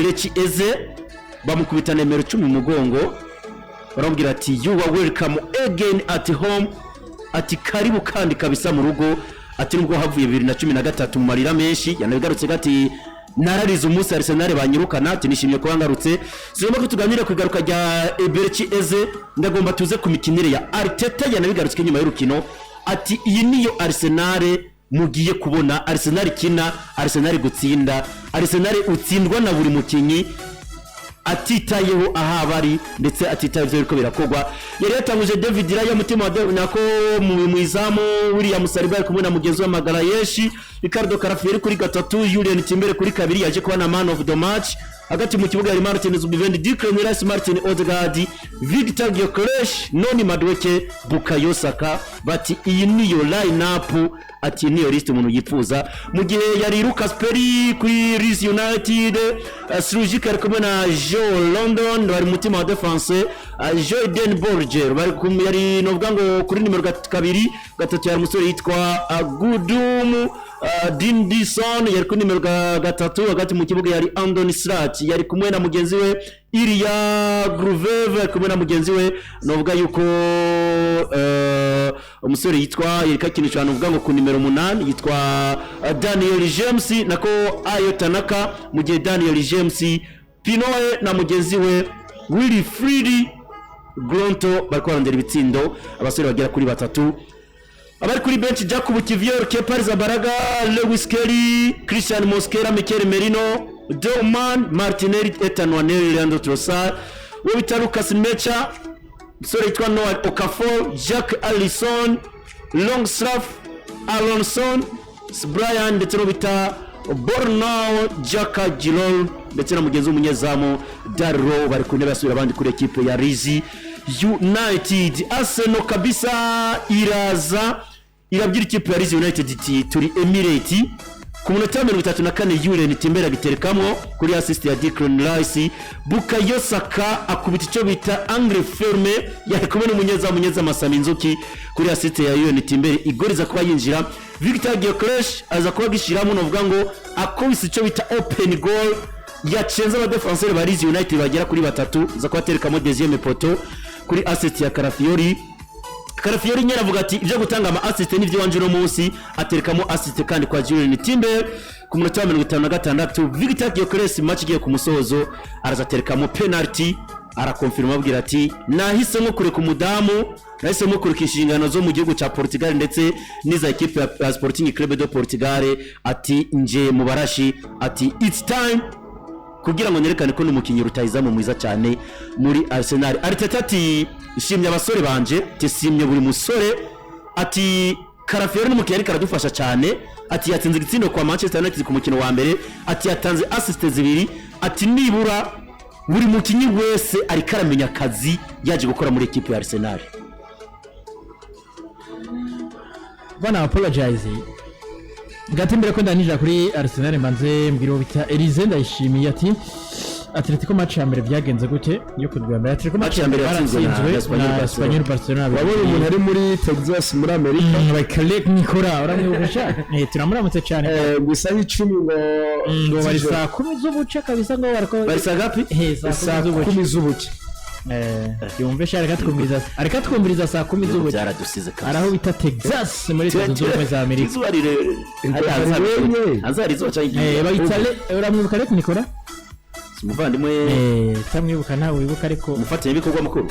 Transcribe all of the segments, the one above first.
Eberechi Eze bamukubita nimero 10 mu mugongo baramubwira ati you are welcome again at home ati karibu kandi kabisa mu rugo ati nubwo havuye 2013 mu marira menshi yanabigarutse gati nararize umunsi Arsenal banyirukana ati nishimye ko bangarutse zirimo ko tuganira ku igaruka rya Eberechi Eze ndagomba tuze ku mikinire ya Arteta yanabigarutse nyuma y'urukino ati iyi niyo Arsenal mugiye kubona Arsenal kina Arsenal gutsinda Arsenal utsindwa na buri mukinyi atitayeho aha bari ndetse atitaye ivyo biriko birakogwa yari yatanguje David Raya mutima nako mu izamu William Saliba ari kumwe na mugenzi wa Magarayeshi Ricardo Carafieri kuri gatatu Julian Timbere kuri kabiri yaje kuba na man of the match hagati mu kibuga yari Martin Zubimendi Declan Rice Martin Odegaard Victor Gyökeres Noni Madueke Bukayo Saka bati iyi niyo line up ati niyo list umuntu yifuza mu gihe yari Lucas Perry kuri Leeds United Strujic ari kumwe na Joe London bari mutima wa defense Jordan Borger bari kumwe yari novuga ngo kuri nimero 2 gatatu yari umusore yitwa Agudum Dindison yari kuri nimero 3 hagati mu kibuga yari Andoni Srat yari kumwe na mugenzi we Ilya Gruvev kumwe na mugenzi we novuga yuko umusore yitwa yereka kintu cyane uvuga ngo ku nimero 8 yitwa Daniel James nako Ayo Tanaka mu gihe Daniel James Pinoe na mugenzi we Wilfried Gronto barikwarondera ibitsindo abasore bagera kuri batatu abari kuri bench Jacob Kivior Kepa Arrizabalaga Lewis Kelly Christian Mosquera Mikel Merino Dorman Martinelli Ethan Waneri Leandro Trossard Wita Lucas Mecha sore yitwa Noah Okafor Jack Allison Longstaff Alonson Brian ndetse no bita Bornao Jaka Gilol ndetse na mugenzi w'umunyezamu Darro bari ku ntebe basubira abandi kuri equipe ya Leeds United. Arsenal kabisa irabyira ikipe ya Leeds United turi Emirates ku munota 34 Julian Timbere giterekamwo kuri assist ya Declan Rice Bukayo Saka akubita icyo bita angle ferme yari kumwe n'umunyezamu Masami Nzuki kuri assist ya Julian Timbere igoriza kuba yinjira Victor Gyökeres aza kuba gishiramo novuga ngo akubise icyo bita open goal yacenza aba defenseur ba Leeds United bagera kuri batatu za kwaterekamo deuxième poteau kuri assist ya Carafiori nyera avuga ati ibyo gutanga ama assist n'ivyo wanje no munsi aterekamo assist kandi kwa Julian Timbere ku munota 56 Victor Gyökeres match igiye ku musozo arazaterekamo penalty arakonfirma abwira ati nahisemo kureka umudamu nahisemo kureka inshingano zo mu gihugu ca Portugal ndetse niza equipe ya Sporting Club de Portugal ati nje mu barashi ati it's time kugira ngo nerekane ko n'umukinyi rutayizamu mwiza cyane muri Arsenal. Arteta ati ishimye abasore banje tisimye buri musore ati Carafiori n'umukinyi ari karadufasha cyane ati yatsinze igitsindo kwa Manchester United ku mukino wa mbere ati yatanze assist zibiri ati nibura buri mukinyi wese ari karamenya akazi yaje gukora muri equipe ya Arsenal. Bana apologize gatimbere ko ndanije kuri Arsenal mbanze mbwiro bita Elize ndayishimiye ati Atletico match ya mbere byagenze gute yo kudwamba Atletico match ya mbere yatsinzwe na Espanyol Barcelona wabonye umuntu ari muri Texas muri Amerika bakalek Nikora uramwibusha tunamuramutse cyane gusa 10 ngo bari saa 10 z'ubuce kabisa ngo bari saa gapi saa 10 z'ubuce yumve shaka twumviriza saa 10 z'ubuce byaradusize kandi araho bita Texas muri Zunze Ubumwe za Amerika izubarire azari zo cyane bayitale uramwibuka rek Nikora umuvandimwe tamwibuka nawe wibuka ariko umufatanya bikorwa mukuru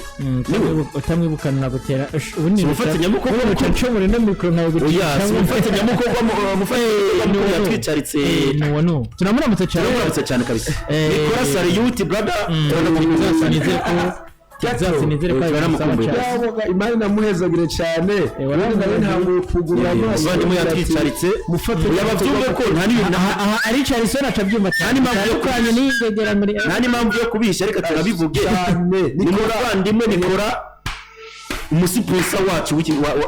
utamwibuka nagutera ubuni umufatanya mukuru cyangwa no mikro nawe gutera umufatanya mukuru umufatanya yatwicaritse no tunamuramutse cyane kabisa Nikora Sariyuti brother nizere ko Texas nizere ko baramukumbuye imari namuhezagire cyane nawe ntabwo kugurira abavandimwe yatwicaritse yabavyumve ko ari Charlison acabyumva cyane impamvu yo kwanye n'ingegera muri nani impamvu yo kubisha reka turabivuge ni muvandimwe Nikora umusiposa wacu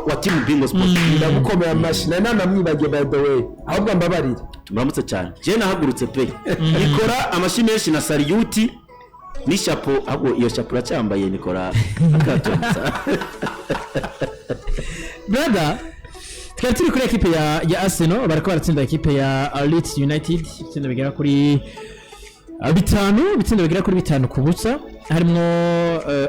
wa Team Bingo Sport ndagukomera amashina namwibagiye by the way ahubwo mbabarire turamutse cyane je nahagurutse pe Nikora amashimeshi na Sariyuti ni chapeau ahubwo iyo chapeau racyambaye Nikora akatonza brother twatiri kuri equipe ya Arsenal barako baratsinda equipe ya Leeds United itsinda bigera kuri bitanu ibitsindo bigera kuri bitanu ku busa harimo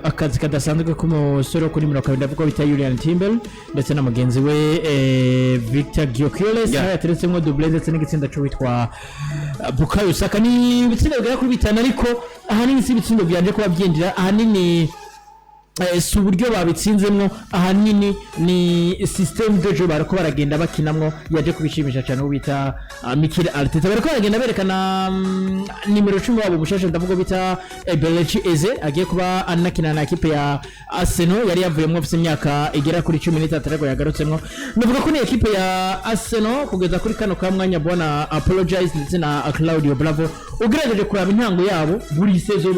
akazi kadasanzwe k'umusore kuri 20 ndavuga bita Julian Timbel ndetse na mugenzi we Victor Gyökeres yateretsemo double ndetse n'igitsinda cyo witwa Bukayo Saka. Ni ibitsindo bigera kuri bitanu ariko ahanini si ibitsindo byanje kuba byinjira, ahanini si uburyo babitsinzemo, ahanini ni system dojo barako baragenda bakinamwo yaje kubishimisha cyane ubita Mikel Arteta. Barako baragenda berekana nimero 10 wabo mushasha ndavuga bita Belechi Eze agiye kuba anakina na equipe ya Arsenal, yari yavuyemo afite imyaka igera kuri 13 ariko yagarutsemo. Ndavuga ko ni equipe ya Arsenal kugeza kuri kano ka mwanya bona apologize ndetse na Claudio Bravo ugerageje kuraba intango yabo buri sezo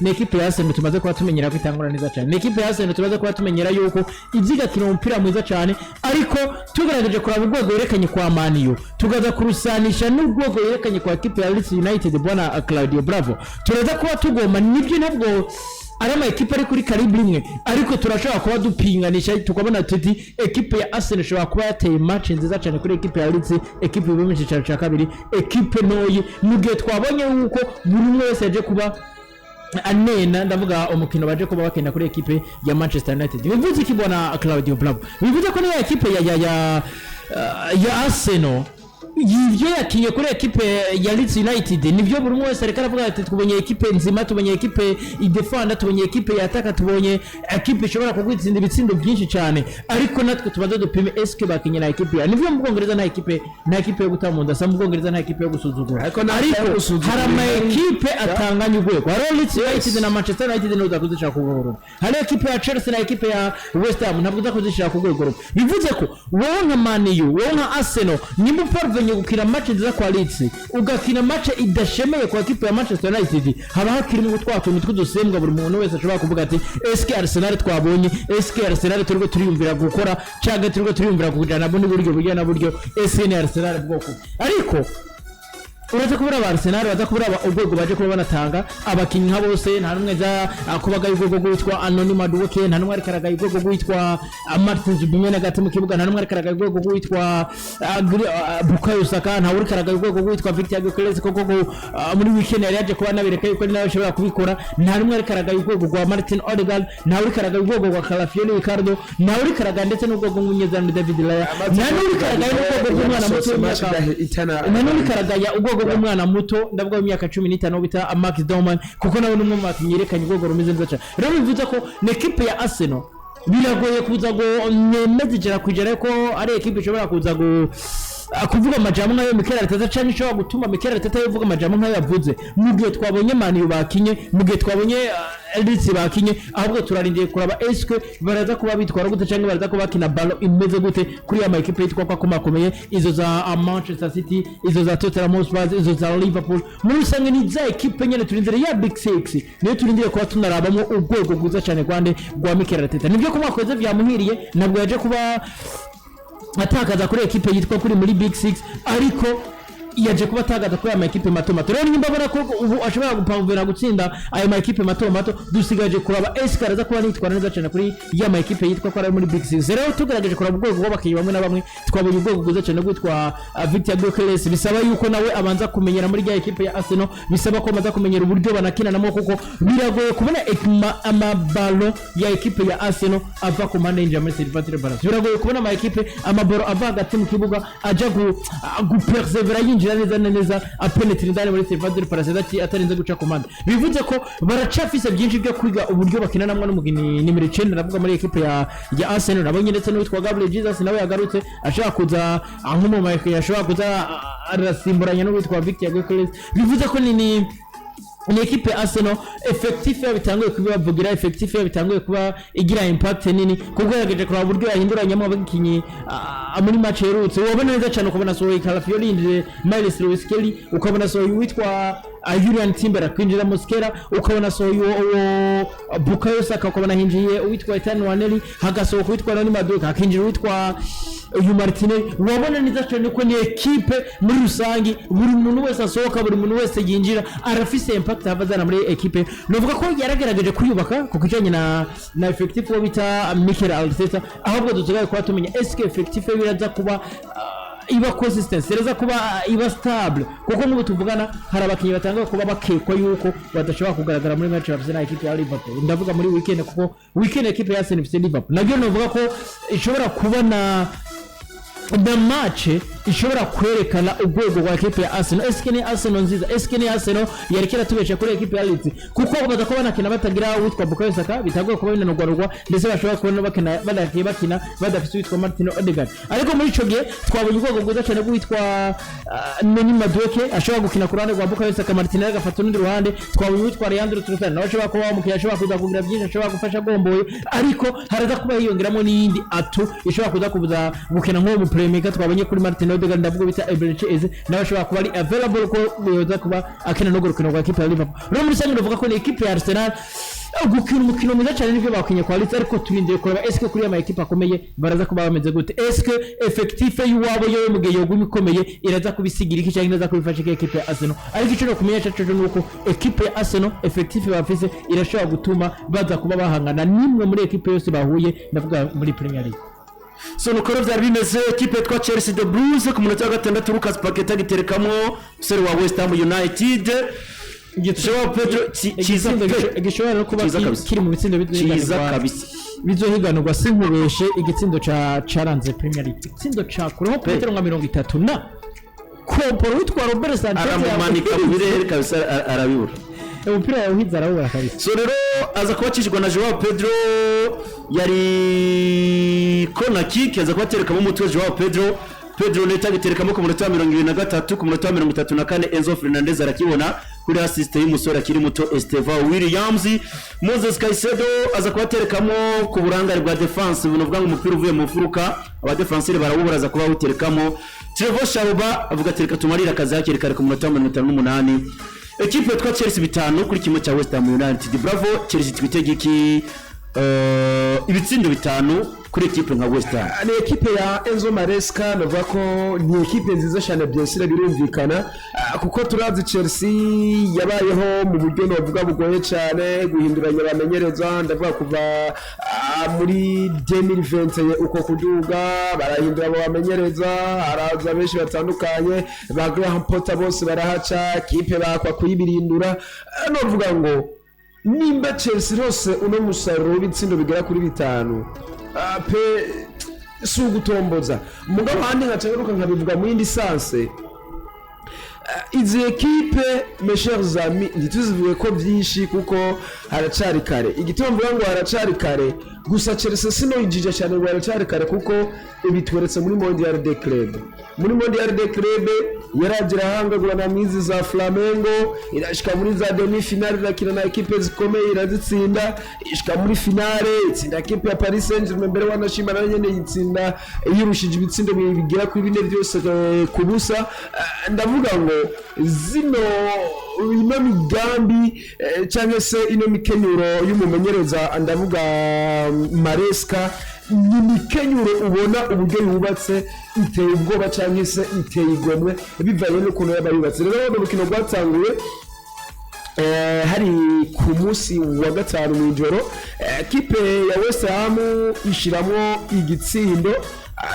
ni equipe ya Arsenal tumaze kuba tumenyera kwitangura neza cyane. Ni equipe ya Arsenal tumaze kuba tumenyera yuko iziga kino umupira mwiza cyane, ariko tugerageje kuraba urwego yerekanye kwa Man U tugaza kurusanisha n'urwego yerekanye kwa equipe ya Leeds United bona Claudio Bravo, turaza kuba tugoma nibyo ntabwo ari ama equipe ari kuri calibre imwe, ariko turashaka kuba dupinganisha tukabona tuti equipe ya Arsenal shobora kuba yateye match nziza cyane kuri equipe ya Leeds, equipe yo mu cyicaro cya kabiri, equipe noyi mugihe twabonye yuko buri umwe wese yaje kuba anena ndavuga umukino baje kuba bakenda kuri equipe ya Manchester United. Bivuze iki bona Claudio Bravo? Bivuze ko ni equipe ya Arsenal yivyo yakinye kuri equipe ya Leeds United nivyo buri umwe wese areka aravuga ati tubonye equipe nzima, tubonye equipe idefanda, tubonye equipe yataka, tubonye equipe ishobora kugwitsinda ibitsindo byinshi cyane, ariko natwe tubaza dupime eske bakinye na equipe ya nivyo mu Bwongereza na equipe yo gutamunda sa mu Bwongereza na equipe yo gusuzugura, ariko hari ama equipe atanganya urwego. Hari Leeds United na Manchester United no zakuzishaka kugorora, hari equipe ya Chelsea na equipe ya West Ham ntabwo zakuzishaka kugorora. Bivuze ko wowe nka Man U, wowe nka Arsenal nimba parvenye gukina match nziza kwa Leeds ugakina match idashemeye kwa equipe ya Manchester United, haba hakiri mu gutwaka imitwe dusembwa buri muntu wese ashobora kuvuga ati eske Arsenal twabonye, eske Arsenal turiko turiyumvira gukora cyangwa turiko turiyumvira kujana bo n'uburyo na buryo eske Arsenal bwoko. Ariko uraza kubura ba Arsenal baza kubura ubwego baje kuba banatanga abakinyi nka bose, nta numwe za kubaga ubwego gwitwa Anonymous Duke, nta numwe arikaraga ubwego gwitwa Martin Zubimendi hagati mu kibuga, nta numwe arikaraga ubwego gwitwa Bukayo Saka, nta urikaraga ubwego gwitwa Victor Gyökeres koko muri weekend yari yaje kuba nabireka yuko nawe ashobora kubikora, nta numwe arikaraga ubwego gwa Martin Odegaard, nta urikaraga ubwego gwa Calafiori Ricardo, nta urikaraga ndetse n'ubwego ng'umunyezamu David Raya, nta urikaraga ubwego bw'umwana muto, nta urikaraga ya ubwego bw'umwana muto ndavuga mu myaka 15 bita Max Dorman, kuko nawe n'umwe mu bakinyi yerekanye ubwego rumeze neza cyane. Rero bivuze ko n'equipe ya Arsenal biragoye kuza go nemezijera kujera ko ari equipe ishobora kuza go kuvuga amajambo nkayo Mikel Arteta cyane ishobora gutuma Mikel Arteta yavuga amajambo nkayo yavuze mu gihe twabonye Man U bakinye, mu gihe twabonye Leeds bakinye, ahubwo turarindiye kuraba eske baraza kuba bitwara gute cyangwa baraza kuba bakina ballon imeze gute kuri ama equipe yitwa kwa komakomeye, izo za Manchester City, izo za Tottenham Hotspur, izo za Liverpool. Muri sange ni za equipe nyene turindire ya Big Six niyo turindire kuba tunarabamo urwego guza cyane kwande gwa Mikel Arteta. Nibyo ko mwakoze byamuhiriye, nabwo yaje kuba atakaza kuri equipe yitwa kuri muri Big Six, ariko yaje kuba atagaza kuri ama equipe mato mato. Rero nimba bara ko ubu ashobora gupavura gutsinda ayo ma equipe mato mato, dusigaje kuraba eske araza kuba nitwara neza cyane kuri ya ma equipe yitwa ko ari muri Big Six. Rero tugerageje kuraba ubwoko bw'abakiyi bamwe na bamwe, twabonye ubwoko guza cyane gwitwa Victor Gyökeres, bisaba yuko nawe abanza kumenyera muri ya equipe ya Arsenal, bisaba ko amaza kumenyera uburyo banakina namo, kuko biragoye kubona amabalo ya equipe ya Arsenal ava ku mande inja muri Silvestre Balance, biragoye kubona ama equipe amabalo ava hagati mu kibuga aja gupersevera yinjira neza apenetre indani muri Silvestre Balance atarinze guca komanda. Bivuze ko baracafise byinshi byo kwiga uburyo bakina namwe n'umugini nimero 9 navuga muri equipe ya Arsenal. Nabonye ndetse n'uwitwa Gabriel Jesus nawe yagarutse ashaka kuza nkumu Mike yashobora kuza arasimburanya n'uwitwa Victor Gyökeres. Bivuze ko ni equipe Arsenal effective yabitanguye kubibavugira, effective yabitanguye kuba igira impact nini, kuko yarageje kuraba uburyo yahinduranyamo abakinyi muri match yerutse. Wabona neza cyane ukabona so Calafiori yinjije Miles Lewis Kelly, ukabona so witwa Julian Timber akwinjira Mosquera, ukabona so Bukayo Saka, ukabona hinjiye witwa Ethan Waneli, hagasohoka witwa Anonymous Duke, akinjira witwa uyu Martinez. Wabona neza cyane ko ni equipe muri rusangi, buri muntu wese asohoka, buri muntu wese yinjira arafise impact havazana muri equipe. Novuga ko yaragerageje kuyubaka ku kijanye na effective wo bita Mikel Arteta, ahubwo dutugaye kwa tumenya eske effective biraza kuba iba consistent reza kuba iba stable kuko nk'ubu tuvugana hari abakinnyi batanga kuba bakekwa yuko badashobora kugaragara muri match bafite na equipe ya Liverpool ndavuga muri weekend kuko weekend equipe ya Arsenal ifite Liverpool nabyo novuga ko ishobora kubona the match ishobora kwerekana ubwego bwa equipe ya Arsenal eske ni Arsenal nziza eske ni Arsenal yerekera tubesha kuri equipe ya Leeds kuko badakobana kina batagira witwa Bukayo Saka bitagoye kuba binanogwarwa ndetse bashobora kubona bakina badafite witwa Martin Odegaard ariko muri ico gihe twabonye ubwego bwiza cyane bwitwa Noni Madueke ashobora gukina ku ruhande rwa Bukayo Saka Martin agafata n'undi ruhande twabonye witwa Leandro Trossard nawe ashobora kuba umukiriya ashobora kuza kugira byinshi ashobora gufasha gomboye ariko haraza kuba yiyongeramo n'iyindi atu ishobora kuza kubuza gukina nk'uwo playmaker twabonye kuri Martin Odegaard ndavuga bita Eberechi Eze nawe ashobora kuba ari available ko yoza kuba akina no gukina kwa equipe ya Liverpool no muri sango ndavuga ko ni equipe ya Arsenal gukina umukino mwiza cyane nivyo bakinye kwa Leeds ariko turindire kureba eske kuri ama equipe akomeye baraza kuba bameze gute eske effective y'uwabo yowe mugihe yogumi ikomeye iraza kubisigira iki cyangwa iraza kubifasha equipe ya Arsenal ariko ico no kumenya cyacu nuko equipe ya Arsenal effective bafise irashobora gutuma baza kuba bahangana nimwe muri equipe yose bahuye ndavuga muri Premier League so nuko byari bimeze equipe twa Chelsea the Blues ku munota wa gatandatu Lucas Paqueta giterekamo seri wa West Ham United Joao Pedro kiza gishobora no kuba kiri mu bitsindo bizohiganirwa sinkubeshe igitsindo caranze Premier League igitsindo cakureho Pedro nka 30 na komporo witwa Robert Sanchez aramumanika mu birere kabisa arabibura umupira yawuhiza arawubura kabisa so rero aza kubakishwa na Joao Pedro yari corner kick aza kubatereka mu mutwe Joao Pedro neta giterekamo ku munota wa 23 ku munota wa 34 Enzo Fernandez arakibona kuri assist y'umusore akiri muto Estevao Williams Moses Caicedo aza kubaterekamo ku burangare bwa defense bunovuga ngo umupira uvuye mu furuka aba defenseur barawubura aza kuba uterekamo Trevor Chalobah avuga tereka tumarira akazi yakiri kare ku munota wa 58 equipe twa Chelsea bitanu kuri kimwe cya West Ham United bravo Chelsea twitege iki ibitsindo bitanu kuri equipe nka West Ham ni equipe ya Enzo Maresca navuga ko ni equipe nziza cyane byensira birumvikana kuko turazi Chelsea yabayeho mu buryo novuga bugoye cyane guhinduranya abamenyereza ndavuga kuva muri 2020 uko kuduga barahindura abamenyereza haraza benshi batandukanye ba Graham Potter bose barahaca equipe bakwa kuyibirindura novuga ngo nimba Chelsea rose uno musaruro w'ibitsindo bigera kuri bitanu pe sugutomboza mugabo handi ngacaruka nkabivuga mu indi sanse izi equipe mes chers amis ntituzivuye ko byinshi kuko haracari kare igitabo mvuga ngo haracari kare gusa Chelsea sino yijije cyane ngo haracari kare kuko ibitweretse muri Mondial de Club yaragira hangagura na mizi za Flamengo irashika muri za demi finale nakina na equipe zikomeye irazitsinda ishika muri finale itsinda equipe ya Paris Saint-Germain mbere wanashima na nyene yitsinda yirushije ibitsindo bigira kuri bine byose kubusa ndavuga ngo zino ino migambi cyangwa se ino mikenyuro y'umumenyereza ndavuga Maresca ni mikenyuro ubona uburyo yubatse iteye ubwoba cyangwa se iteye igomwe bivanye n'ukuntu yabayubatse rero urukino rwatanguye hari ku munsi wa gatanu mu ijoro equipe ya West Ham ishiramo igitsindo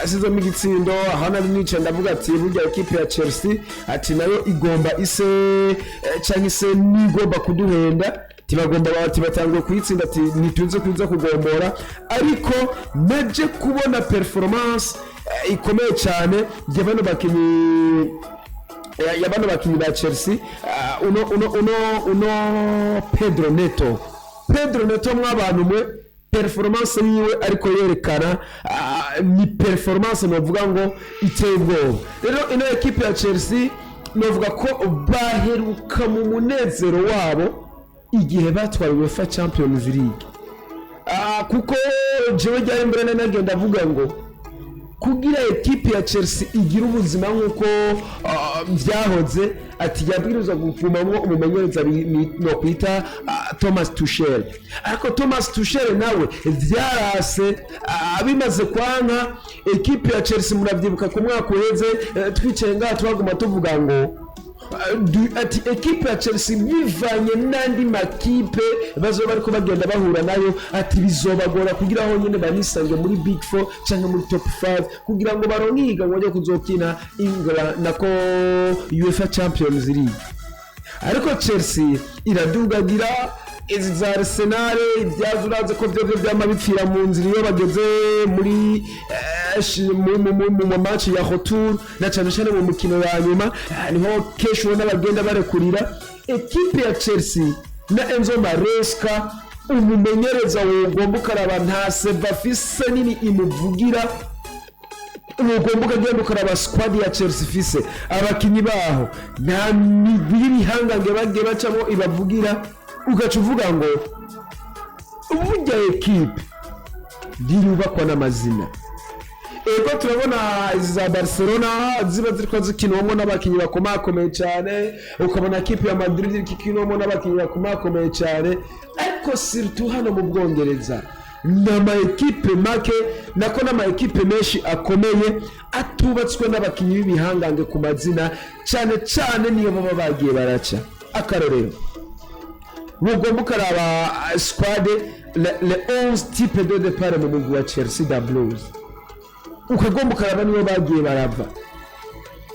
asizemo igitsindo hana nice ndavuga ati burya equipe ya Chelsea ati nayo igomba ise cyangwa se nigomba kuduhenda tibagomba bati batangiye kuyitsinda ati nituze kuza kugombora ariko naje kubona performance ikomeye cyane y'abano bakinyi ba Chelsea uno Pedro Neto mw'abantu mwe performance yiwe ariko yerekana ni performance novuga ngo iteye ubwoba rero ino equipe ya Chelsea novuga ko baheruka mu munezero wabo igihe batwaye UEFA Champions League kuko jewe ryari imbere nagenda avuga ngo kugira equipe ya Chelsea igira ubuzima nkuko byahoze ati yabwirizwa gupfumamwo umumenyereza no kwita Thomas Tuchel ariko Thomas Tuchel nawe byarase abimaze kwanka equipe ya Chelsea muravyibuka ku mwaka uheze twicaye ngaha twaguma tuvuga ngo ati ekipe ya Chelsea bivanye n'andi makipe bazoba bariko bagenda bahura nayo ati bizobagora kugira aho nyene banisange muri Big 4 cyangwa muri top 5 kugira ngo baronke ihiganwa ryo kuzokina England nako UEFA Champions League. Ariko Chelsea iradugagira izi za Arsenal ibyazuraze ko byo byamabipfira mu nzira iyo bageze muri mu match ya retour na cyane cyane mu mukino wa nyuma niho kesho n'abagenda barekurira ekipe ya Chelsea na Enzo Maresca umumenyereza w'ugomba karaba nta sevafise nini imuvugira ugomba kugenda ukaraba squad ya Chelsea fise abakinyi baho nta bihangange bagiye bacamo ibavugira ugaca uvuga ngo uburya ekipe dirubakwa n'amazina. Ego turabona za Barcelona ziba ziriko zikinwamo n'abakinyi bakomakomeye cyane, ukabona ekipe ya Madrid ikinwamo n'abakinyi bakomakomeye cyane, ariko surtout hano mu Bwongereza n'ama ekipe make nako n'ama ekipe menshi akomeye atubatswe n'abakinyi b'ibihangange ku mazina cyane cyane niyo baba bagiye baraca. Akarorero ugomba ukaraba squad le 11 type de départ mu mugwi wa Chelsea da Blues, ukagomba ukaraba niyo bagiye barava.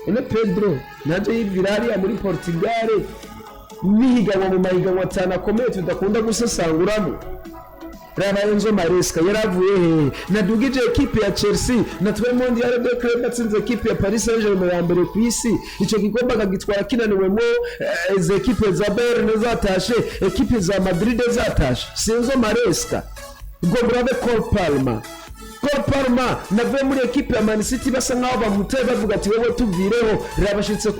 Ene Pedro naje y'Villarreal muri Portugal nihiganwa mu mahiganwa atanu akomeye tudakunda gusesanguramo. Raba Enzo Maresca yaravuye he nadugije ekipe ya Chelsea natwe mondial de club atsinze ekipe ya Paris Saint-Germain ya mbere ku isi, ico gikomba kagitwara kinaniwemo ze ekipe za Bayern zatashe, ekipe za Madrid zatashe. Enzo Maresca gobrabe Cole Palmer nave muri ekipe ya Man City basa nkaho bamuteye bavuga ati wowe tuvireho rabashitse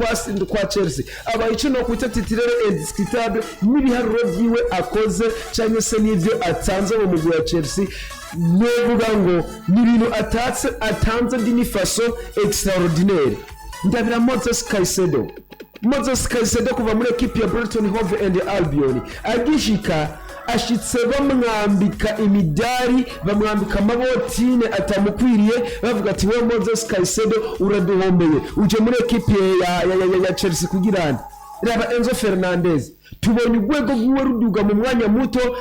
kwa Chelsea abayice no kwita titirere indiscutable n'ibiharuro byiwe akoze cyane se n'ivyo atanze mu mugwi wa Chelsea novuga ngo n'ibintu atanze dini façon extraordinaire. Ndabira Moses Caicedo kuva muri ekipe ya Brighton Hove and Albion agishika ashitse bamwambika imidari bamwambika amabotine atamukwiriye bavuga ati we Moses Caicedo uraduhombeye uje muri ekipe ya Chelsea kugirana. Raba Enzo Fernandez tubonye urwego rw'iwe ruduga mu mwanya muto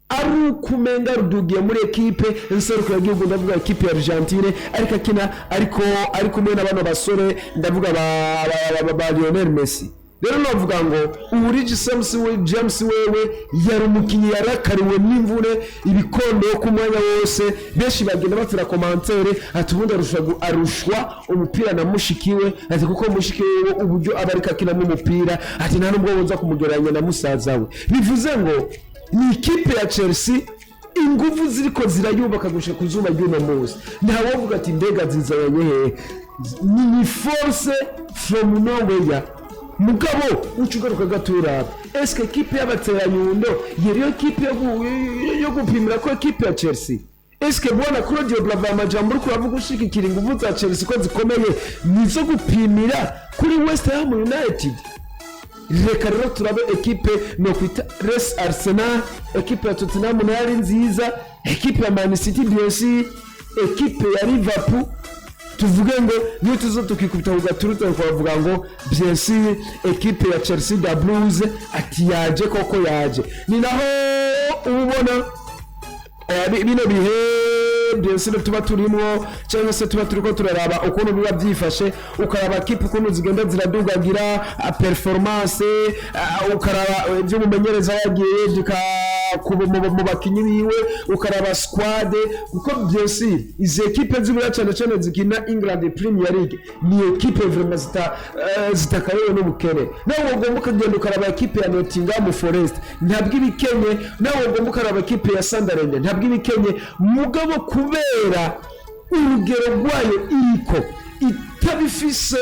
ari ukumenga rudugiye muri ekipe nseruko yagiye ndavuga ekipe ya Argentine ariko akina ariko kumwe n'abana basore ndavuga ba Lionel Messi. Rero navuga ngo Ulrich James wewe yari umukinyi yarakariwe n'imvune ibikondo ku mwanya wose benshi bagenda bafira commentaire ati ubundi arushwa umupira na mushikiwe ati kuko mushikiwe uburyo abarika kina mu mupira ati nta nubwo boza kumugeranya na musaza we. Bivuze ngo ni ikipe ya Chelsea ingufu ziriko zirayubaka gusha kuzuba ry'uno munsi ntawo vuga ati mbega zizanye he ni force from nowhere mugabo ucugaruka gatura. Eske ekipe y'abateranyundo yeriyo ekipe yo gupimira ko ekipe ya Chelsea eske bwana Claudio Bravo amajambo uriko uravuga ushikikira ingufu za Chelsea ko zikomeye nizo gupimira kuri West Ham United. Reka rero turabe ekipe no kwita Res Arsenal, ekipe ya Tottenham yari nziza, ekipe ya Man City BC, ekipe ya Liverpool. Tuvuge ngo niyo tuzo tukikubita ugaturuta kuvuga ngo BC ekipe ya Chelsea da Blues ati yaje koko yaje. Ni naho ubona bino bihe byose tuba turimo cyangwa se tuba turiko turaraba ukuntu biba byifashe ukaraba kipe ukuntu zigenda ziradugagira performance ukaraba ibyo mumenyereza yagiye dika mu bakinyi biwe ukaraba squad uko byose izi ekipe zibura cyane cyane zikina England Premier League ni ekipe vraiment zitakayewe n'ubukene. Nawe ugomba kugenda ukaraba ekipe ya Nottingham Forest ntabwo ibikenye, nawe ugomba ukaraba ekipe ya Sunderland ntabwo ibikenye mugabo kubera urugero rwayo iriko itabifise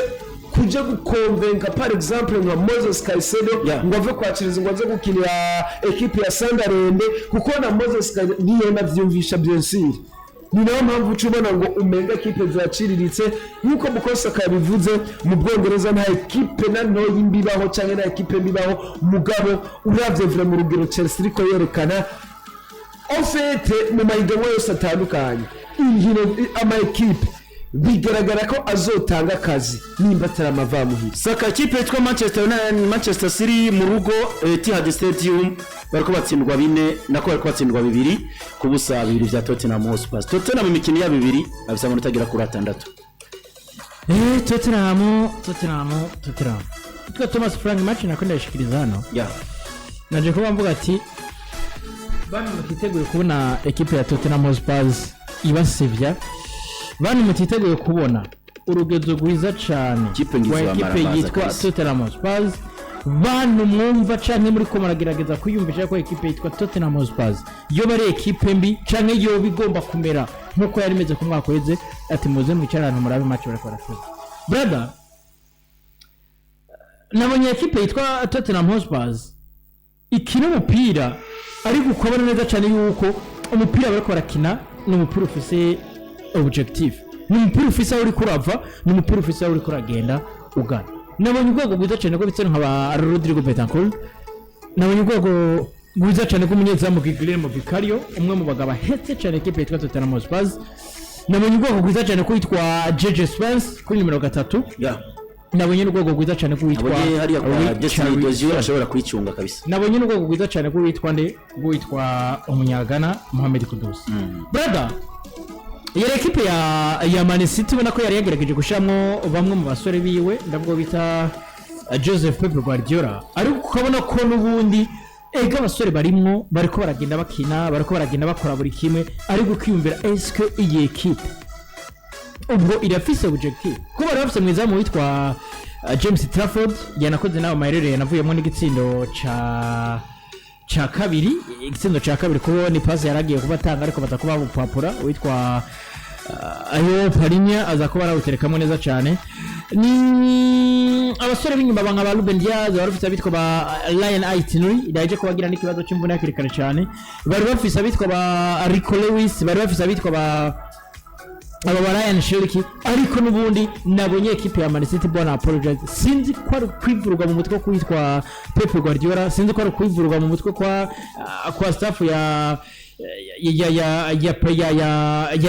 kuja gukonvenka par exemple nka Moses Caicedo ngo ave kwakiriza ngo aze gukinira ekipe ya Sunderland kuko na Moses Caicedo niyo navyumvisha byensiri. Ni nayo mpamvu ucubona ngo umenga ekipe zaciriritse nkuko Bukosa kabivuze mu Bwongereza nta ekipe na no yimbibaho cyangwa na ekipe mbibaho mugabo uravye vraiment mu rugero Chelsea riko yerekana en fait mu mahiganwa yose atandukanye inkino ama ekipe bigaragara ko azotanga akazi nimba atari amavamuhira. Saka ikipe yitwa Manchester City mu rugo Etihad Stadium bariko batsindwa 4 nako bariko batsindwa 2 kubusa 2 vya Tottenham Hotspur. Tottenham mu mikino ya 2 abisa amanota agera kuri 6. Tottenham Twa Thomas Frank match nakonda yashikiriza hano naje kuba mvuga ati bani mutiteguye kubona ekipe ya Tottenham Hotspur ibasevya, bani mutiteguye kubona urugezo rwiza cyane wa ekipe yitwa Tottenham Hotspur, bantu mwumva canke muri ko maragerageza kuyumvisha ko ekipe yitwa Tottenham Hotspur yo bari ekipe mbi canke yo bigomba kumera nkuko yari imeze ku mwaka weze, ati muze mwicarana murabe match barakora brother. Nabonye ekipe yitwa Tottenham Hotspur ikina umupira ariko ukabona neza cyane yuko umupira bariko barakina ni umupira ufise objective, ni umupira ufise aho uri kurava, ni umupira ufise aho uri kuragenda ugana. Nabonye ubwoko bwiza cyane ko bitse nk'aba Rodrigo Betancourt, nabonye ubwoko bwiza cyane ko umunyezamu Guillermo Vicario umwe mu bagabo hetse cyane ekipe yitwa Tottenham Hotspur. Nabonye ubwoko bwiza cyane ko yitwa JJ Spence kuri numero 3. Nabonye n'ubwoko bwiza cyane ko witwa hariya kwa Destiny Dozio ashobora kwicunga kabisa. Nabonye n'ubwoko bwiza cyane ko witwa umunyagana Mohamed Kudus. Brother, yari ekipe ya Man City ubona ko yari yagerageje gushyiramo bamwe mu basore biwe ndabwo bita Joseph Pep Guardiola, ariko ukabona ko n'ubundi ega abasore barimo bariko baragenda bakina, bariko baragenda bakora buri kimwe, ariko kwiyumvira eske iyi ekipe ubwo irafise objective kuba rafise mwizamu witwa James Trafford yanakoze nawe maherere yanavuyemo n'igitsindo cha kabiri, igitsindo cha kabiri kuko ni pass yaragiye kubatanga ariko batakuba bupapura witwa ayo Parinya aza kuba arawuterekamo neza cyane. Ni abasore b'inyuma banga Ruben Diaz barafise abitwa ba Lion Itinerary iraje kubagira n'ikibazo cy'imvune yakirikana cyane, bari bafise abitwa ba Rico Lewis, bari bafise abitwa ba Ryan Shiriki, ariko n'ubundi nabonye ekipe ya Man City bona apologize. Sinzi ko ari kwivurwa mu mutwe ko witwa Pep Guardiola, sinzi ko ari kwivurwa mu mutwe kwa staff ya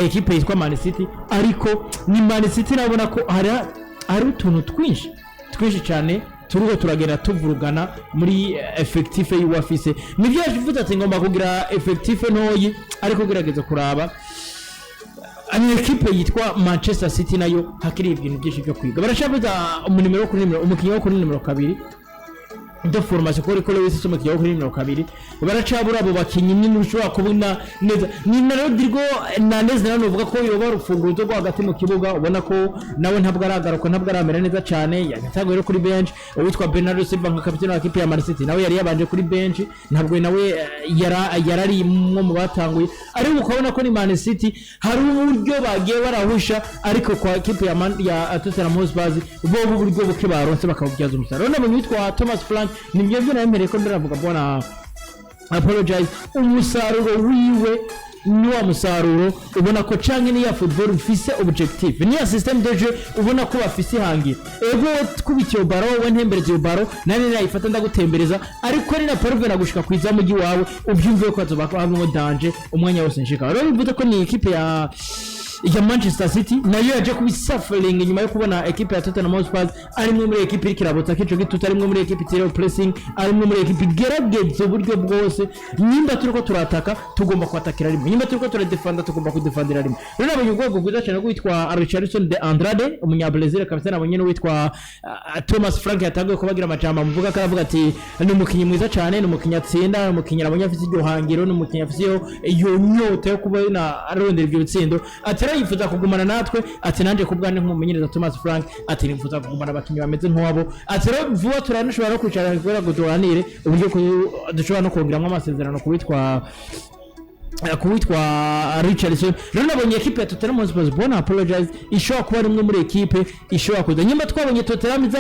ekipe yitwa Man City, ariko ni Man City nabona ko hari utuntu twinshi cyane turugo turagenda tuvurugana muri effective y'uwafise. Nivyo yavuze ati ngomba kugira effective ntoyi, ariko gerageza kuraba ani ekipe yitwa Manchester City nayo hakiri ibintu byinshi byo kwiga. Barashabuza umunimero kuri nimero umukinyi kuri nimero 2 ndo formation ko rikole wese somo kiyo kuri nimero 2 baracabura abo bakinyi nyine ushobora kubona neza ni na Rodrigo Nandez nano uvuga ko yoba rufunguzo rwo hagati mu kibuga, ubona ko nawe ntabwo aragaruka, ntabwo aramera neza cyane, yatago rero kuri bench. Uwitwa Bernardo Silva nka kapiteni wa ekipe ya Man City nawe yari yabanje kuri bench, ntabwo nawe yarari mu batanguye, ariko ukabona ko ni Man City hari uburyo bagiye barahusha, ariko kwa ekipe ya Tottenham Hotspur bo uburyo buke baronse bakabubyaza umusaruro. Nabonye witwa Thomas Frank nibyo namereye ko ndaravuga bona apologize, umusaruro wiwe niwa musaruro ubona ko canke ni ya football ufise objective, ni ya system de jeu ubona ko bafise hangira. Ego kubitiyo baro we ntembereze baro nani nayifata ndagutembereza, ariko ni na parve nagushika kwiza mugi wawe ubyumve ko azoba hamwe danger umwanya wose nshika. Rero bivuze ko ni equipe ya Manchester City nayo yaje kubisuffering nyuma yo kubona equipe ya Tottenham Hotspur ari muri equipe iri kirabota kico gitu ari muri equipe tiro pressing, ari muri equipe gerageza uburyo bwose. Nimba turiko turataka tugomba kwatakira rimwe, nimba turiko turadefenda tugomba kudefendera rimwe. Rero nabonye ubwoko bwiza cyane witwa Richarlison de Andrade umunya Brazil kapiteni, abonye no witwa Thomas Frank yatangiye kubagira amajambo muvuga karavuga ati ni umukinyi mwiza cyane, ni umukinyi atsinda, umukinyi abonye afite iryo hangiro, ni umukinyi afite iyo nyota yo kubona arondera ibyo bitsindo, yifuza kugumana natwe. Ati nanje kubwane nk'umumenyereza Thomas Frank ati nifuza kugumana abakinyi bameze nk'wabo, ati rero vuba turanashobora kwicara kubera gutoranire uburyo dushobora no kongeramo amasezerano kuwitwa Richarlison. Rero nabonye ekipe ya Tottenham Hotspur bona apologize, ishobora kuba rimwe muri ekipe ishobora kuza nyuma twabonye Tottenham